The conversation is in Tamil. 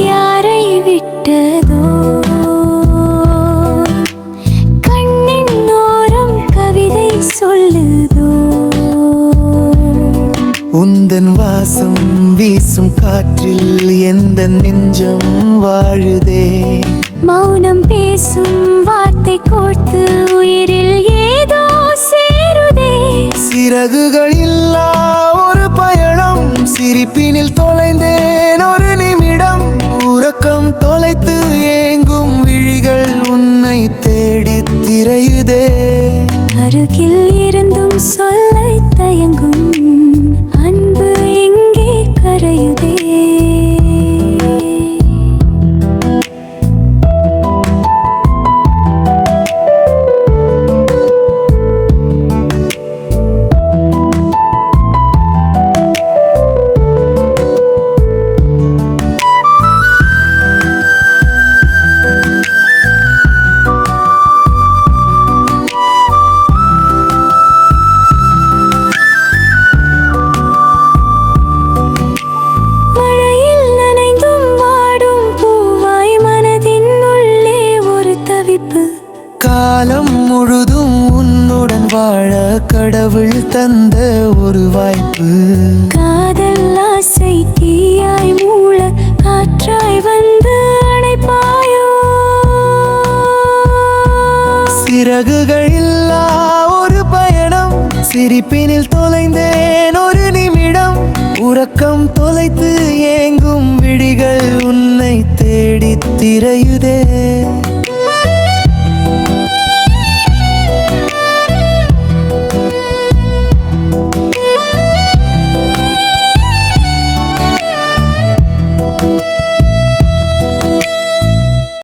யாரை விட்டதோ கண்ணின் ஓரம் கவிதை சொல்லுதோ உந்தன் வாசம் வீசும் காற்றில் எந்த நெஞ்சம் வாழுதே மௌனம் பேசும் வார்த்தை கோர்த்து உயிரில் ஏதோ சேருதே சிறகுகள் இல்லா ஒரு பயணம் சிரிப்பினில் தொலைந்தேன் ஒரு நிமிடம் உறக்கம் தொலைத்து ஏங்கும் விழிகள் உன்னை தேடி திரையுதே அருகில் இருந்தும் சொல்லை தயங்கும் அன்பு எங்கே கரையுதே காலம் முழுதும் உன்னுடன் வாழ கடவுள் தந்த ஒரு வாய்ப்பு காதல் ஆசை தீயாய் மூள காற்றாய் வந்து அணைப்பாயோ சிறகுகள் இல்லா ஒரு பயணம் சிரிப்பினில் தொலைந்தேன் ஒரு நிமிடம் உறக்கம் தொலைத்து ஏங்கும் விழிகள் உன்னை தேடி திரையுதே